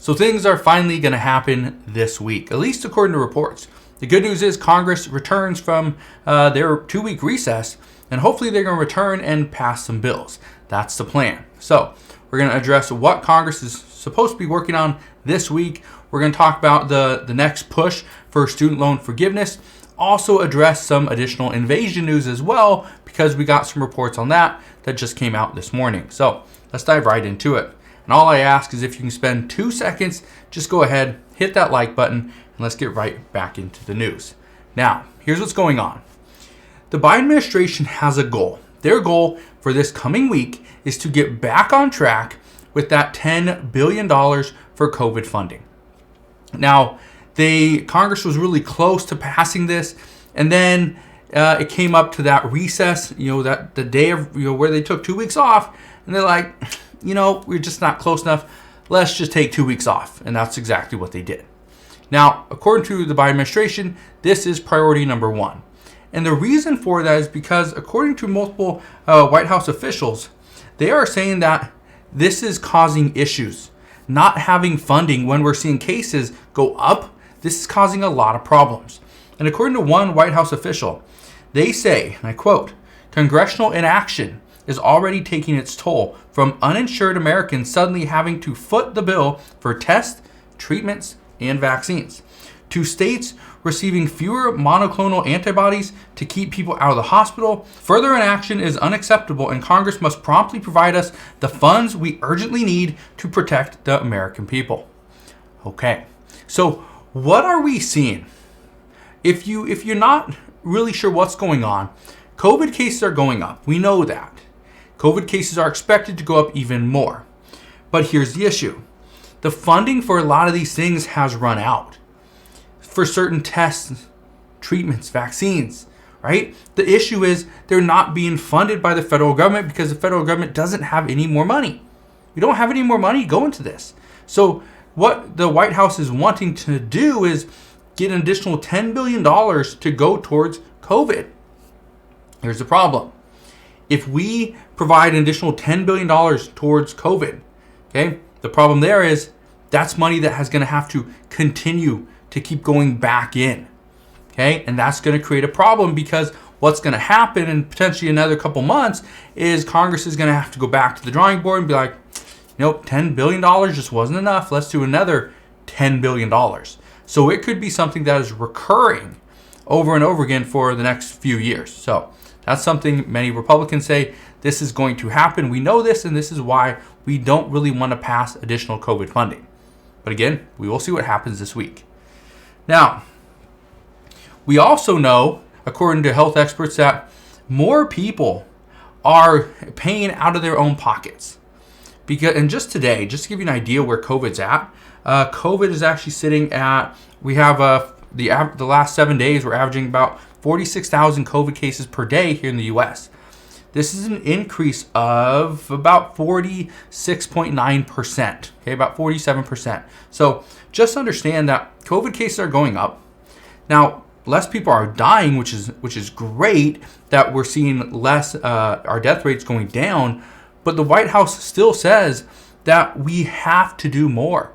So things are finally going to happen this week, at least according to reports. The good news is Congress returns from their 2-week recess, and hopefully they're going to return and pass some bills. That's the plan. So we're going to address what Congress is supposed to be working on this week. We're going to talk about the next push for student loan forgiveness. Also address some additional invasion news as well, because we got some reports on that just came out this morning. So let's dive right into it. And all I ask is if you can spend 2 seconds, just go ahead, hit that like button, and let's get right back into the news. Now, here's what's going on. The Biden administration has a goal. Their goal for this coming week is to get back on track with that $10 billion for COVID funding. Now, Congress was really close to passing this, and then it came up to that recess, that the day of, where they took 2 weeks off, and they're like, we're just not close enough. Let's just take 2 weeks off, and that's exactly what they did. Now, according to the Biden administration, this is priority number one. And the reason for that is because, according to multiple White House officials, they are saying that this is causing issues. Not having funding when we're seeing cases go up, this is causing a lot of problems. And according to one White House official, they say, and I quote, "Congressional inaction is already taking its toll from uninsured Americans suddenly having to foot the bill for tests, treatments, and vaccines, to states receiving fewer monoclonal antibodies to keep people out of the hospital. Further inaction is unacceptable, and Congress must promptly provide us the funds we urgently need to protect the American people." Okay, so what are we seeing? If you're not really sure what's going on, COVID cases are going up. We know that. COVID cases are expected to go up even more. But here's the issue. The funding for a lot of these things has run out. For certain tests, treatments, vaccines, right? The issue is they're not being funded by the federal government because the federal government doesn't have any more money. We don't have any more money going to this. So what the White House is wanting to do is get an additional $10 billion to go towards COVID. Here's the problem. If we provide an additional $10 billion towards COVID, okay, the problem there is that's money that is going to have to continue to keep going back in, okay? And that's going to create a problem because what's going to happen in potentially another couple months is Congress is going to have to go back to the drawing board and be like, $10 billion just wasn't enough. Let's do another $10 billion. So it could be something that is recurring over and over again for the next few years. So that's something many Republicans say this is going to happen. We know this, and this is why we don't really want to pass additional COVID funding. But again, we will see what happens this week. Now, we also know, according to health experts, that more people are paying out of their own pockets. And just today, just to give you an idea where COVID's at, COVID is actually sitting at, we have the last 7 days, we're averaging about 46,000 COVID cases per day here in the U.S. This is an increase of about 46.9%, okay, about 47%. So just understand that COVID cases are going up. Now, less people are dying, which is great that we're seeing less, our death rates going down, but the White House still says that we have to do more.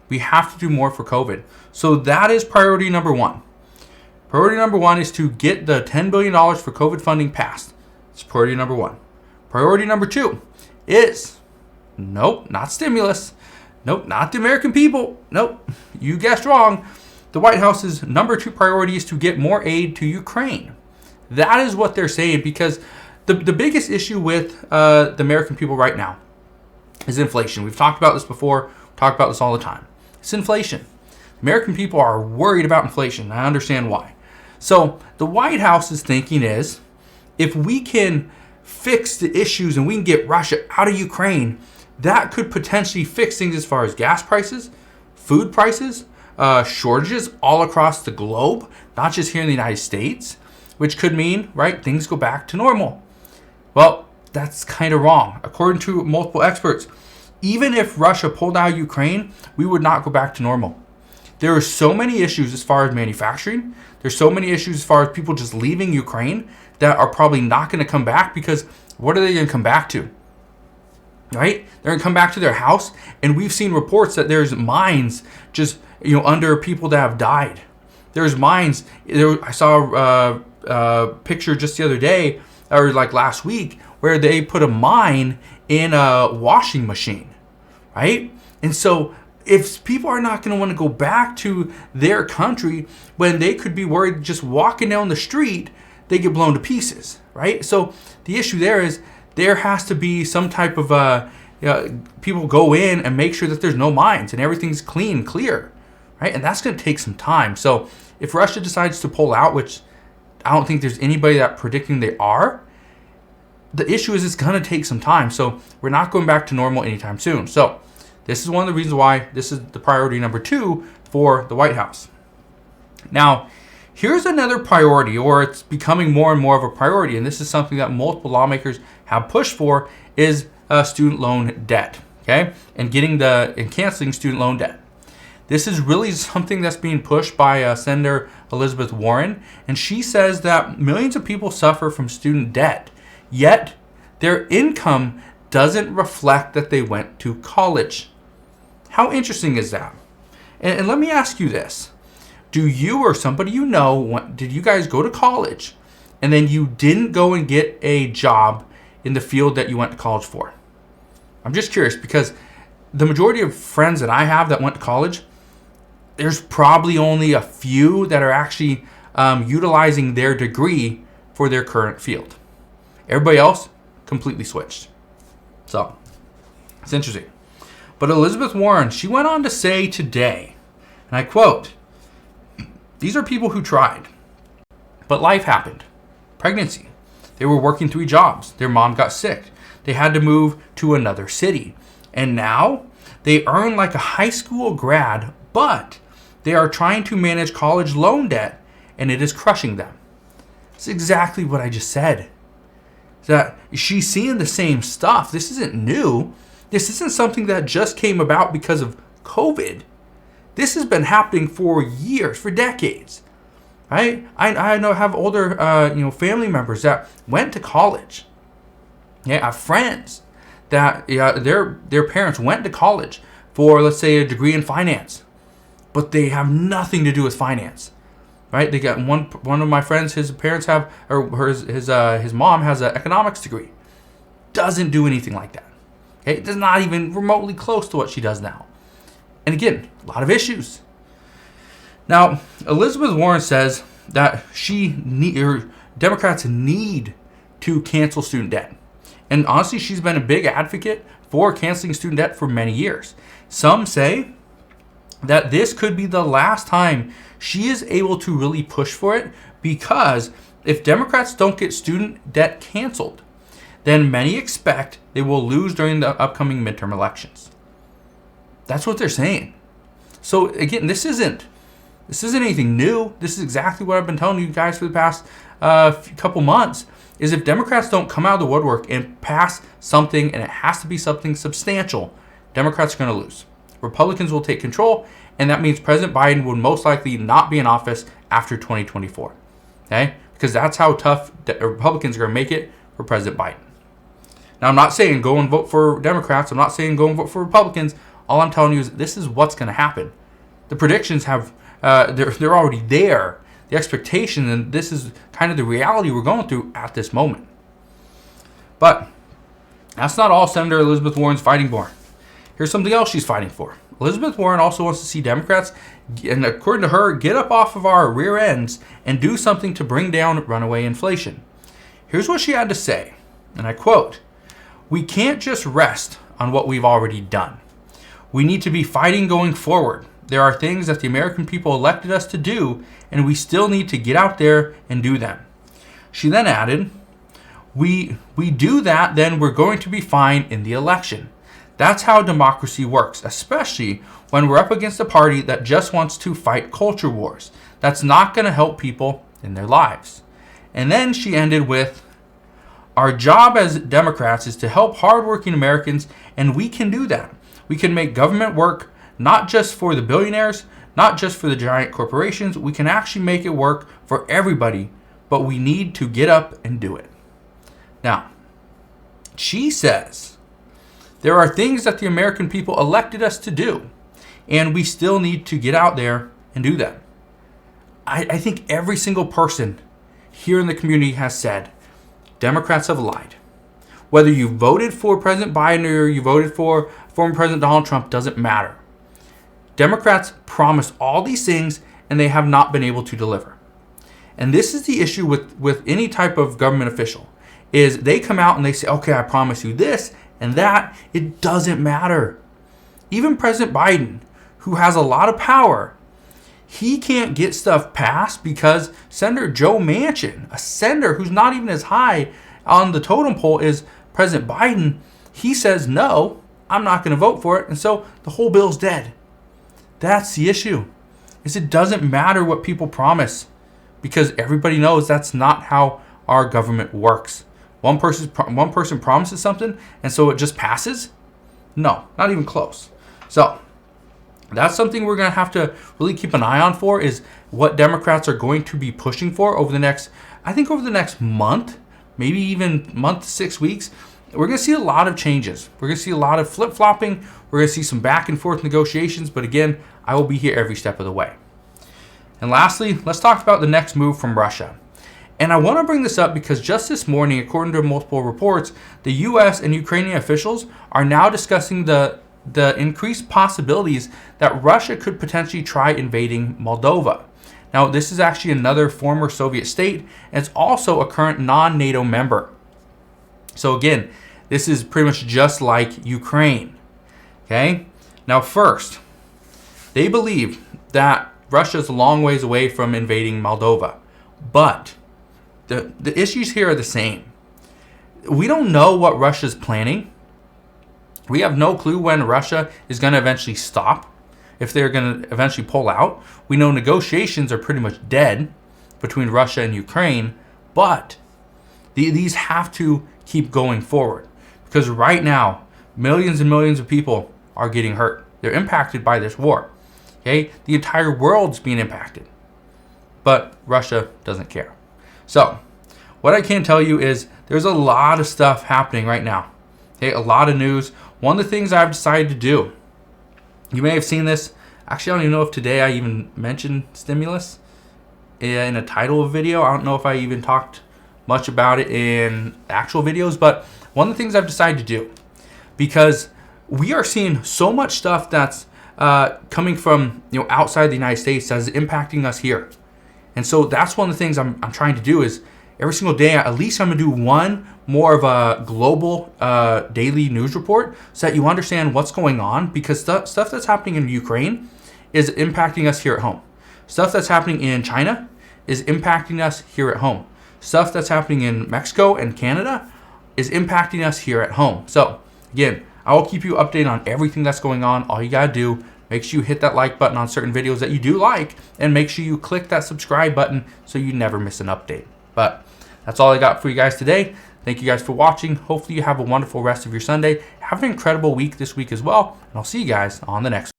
We have to do more for COVID. So that is priority number one. Priority number one is to get the $10 billion for COVID funding passed. It's priority number one. Priority number two is, nope, not stimulus. Nope, not the American people. Nope, you guessed wrong. The White House's number two priority is to get more aid to Ukraine. That is what they're saying, because the biggest issue with the American people right now is inflation. We've talked about this before. We talk about this all the time. It's inflation. American people are worried about inflation. I understand why. So the White House's thinking is, if we can fix the issues and we can get Russia out of Ukraine, that could potentially fix things as far as gas prices, food prices, shortages all across the globe, not just here in the United States, which could mean, right, things go back to normal. Well, that's kind of wrong. According to multiple experts, even if Russia pulled out of Ukraine, we would not go back to normal. There are so many issues as far as manufacturing. There's so many issues as far as people just leaving Ukraine that are probably not going to come back, because what are they going to come back to? right? They're going to come back to their house, and we've seen reports that there's mines just under people that have died. There's mines. I saw a picture just the other day, or like last week, where they put a mine in a washing machine, right? And so if people are not going to want to go back to their country when they could be worried just walking down the street, they get blown to pieces, right? So the issue there is there has to be some type of people go in and make sure that there's no mines and everything's clean, clear, right? And that's going to take some time. So if Russia decides to pull out, which I don't think there's anybody that predicting they are, the issue is it's going to take some time. So we're not going back to normal anytime soon. So this is one of the reasons why this is the priority number 2 for the White House. Now, here's another priority, or it's becoming more and more of a priority, and this is something that multiple lawmakers have pushed for, is student loan debt, okay? And canceling student loan debt. This is really something that's being pushed by Senator Elizabeth Warren, and she says that millions of people suffer from student debt, yet their income doesn't reflect that they went to college. How interesting is that? And let me ask you this. Do you or somebody you know, did you guys go to college and then you didn't go and get a job in the field that you went to college for? I'm just curious, because the majority of friends that I have that went to college, there's probably only a few that are actually utilizing their degree for their current field. Everybody else completely switched. So it's interesting. But Elizabeth Warren, she went on to say today, and I quote, "These are people who tried, but life happened. Pregnancy. They were working 3 jobs. Their mom got sick. They had to move to another city. And now they earn like a high school grad, but they are trying to manage college loan debt, and it is crushing them." It's exactly what I just said. That she's seeing the same stuff. This isn't new. This isn't something that just came about because of COVID. This has been happening for years, for decades, right? I know I have older, family members that went to college. Yeah, I have friends that their parents went to college for, let's say, a degree in finance, but they have nothing to do with finance, right? They got one of my friends. His parents have, or his mom has an economics degree. Doesn't do anything like that. Okay, it's not even remotely close to what she does now. And again, a lot of issues. Now, Elizabeth Warren says that Democrats need to cancel student debt. And honestly, she's been a big advocate for canceling student debt for many years. Some say that this could be the last time she is able to really push for it, because if Democrats don't get student debt canceled, then many expect they will lose during the upcoming midterm elections. That's what they're saying. So again, this isn't anything new. This is exactly what I've been telling you guys for the past couple months, is if Democrats don't come out of the woodwork and pass something, and it has to be something substantial, Democrats are going to lose. Republicans will take control, and that means President Biden will most likely not be in office after 2024. Okay? Because that's how tough Republicans are going to make it for President Biden. Now, I'm not saying go and vote for Democrats. I'm not saying go and vote for Republicans. All I'm telling you is this is what's going to happen. The predictions have, they're already there. The expectation, and this is kind of the reality we're going through at this moment. But that's not all Senator Elizabeth Warren's fighting for. Here's something else she's fighting for. Elizabeth Warren also wants to see Democrats, and according to her, get up off of our rear ends and do something to bring down runaway inflation. Here's what she had to say, and I quote, "We can't just rest on what we've already done. We need to be fighting going forward. There are things that the American people elected us to do, and we still need to get out there and do them." She then added, we do that, then we're going to be fine in the election. That's how democracy works, especially when we're up against a party that just wants to fight culture wars. That's not going to help people in their lives. And then she ended with, "Our job as Democrats is to help hardworking Americans, and we can do that. We can make government work not just for the billionaires, not just for the giant corporations. We can actually make it work for everybody, but we need to get up and do it." Now, she says There are things that the American people elected us to do, and we still need to get out there and do them. I think every single person here in the community has said, Democrats have lied. Whether you voted for President Biden or you voted for former President Donald Trump doesn't matter. Democrats promised all these things and they have not been able to deliver. And this is the issue with any type of government official, is they come out and they say, okay, I promise you this and that. It doesn't matter. Even President Biden, who has a lot of power, he can't get stuff passed because Senator Joe Manchin, a senator who's not even as high on the totem pole as President Biden, he says, no, I'm not going to vote for it. And so the whole bill's dead. That's the issue, is it doesn't matter what people promise, because everybody knows that's not how our government works. One person promises something and so it just passes? No, not even close. So that's something we're going to have to really keep an eye on for, is what Democrats are going to be pushing for over the next month, maybe even month to 6 weeks. We're going to see a lot of changes. We're going to see a lot of flip-flopping. We're going to see some back and forth negotiations. But again, I will be here every step of the way. And lastly, let's talk about the next move from Russia. And I want to bring this up because just this morning, according to multiple reports, the U.S. and Ukrainian officials are now discussing the increased possibilities that Russia could potentially try invading Moldova. Now, this is actually another former Soviet state, and it's also a current non-NATO member. So again, this is pretty much just like Ukraine. Okay? Now first, they believe that Russia is a long ways away from invading Moldova. But the issues here are the same. We don't know what Russia's planning. We have no clue when Russia is going to eventually stop, if they're going to eventually pull out. We know negotiations are pretty much dead between Russia and Ukraine, but these have to keep going forward, because right now millions and millions of people are getting hurt. They're impacted by this war. Okay, the entire world's being impacted, but Russia doesn't care. So what I can tell you is there's a lot of stuff happening right now. Okay, a lot of news. One of the things I've decided to do, you may have seen this. Actually, I don't even know if today I even mentioned stimulus in a title of video. I don't know if I even talked much about it in actual videos, but one of the things I've decided to do, because we are seeing so much stuff that's coming from outside the United States that's impacting us here. And so that's one of the things I'm trying to do, is every single day, at least I'm going to do one more of a global daily news report so that you understand what's going on, because stuff that's happening in Ukraine is impacting us here at home. Stuff that's happening in China is impacting us here at home. Stuff that's happening in Mexico and Canada is impacting us here at home. So again, I will keep you updated on everything that's going on. All you got to do, make sure you hit that like button on certain videos that you do like, and make sure you click that subscribe button so you never miss an update. But that's all I got for you guys today. Thank you guys for watching. Hopefully you have a wonderful rest of your Sunday. Have an incredible week this week as well, and I'll see you guys on the next one.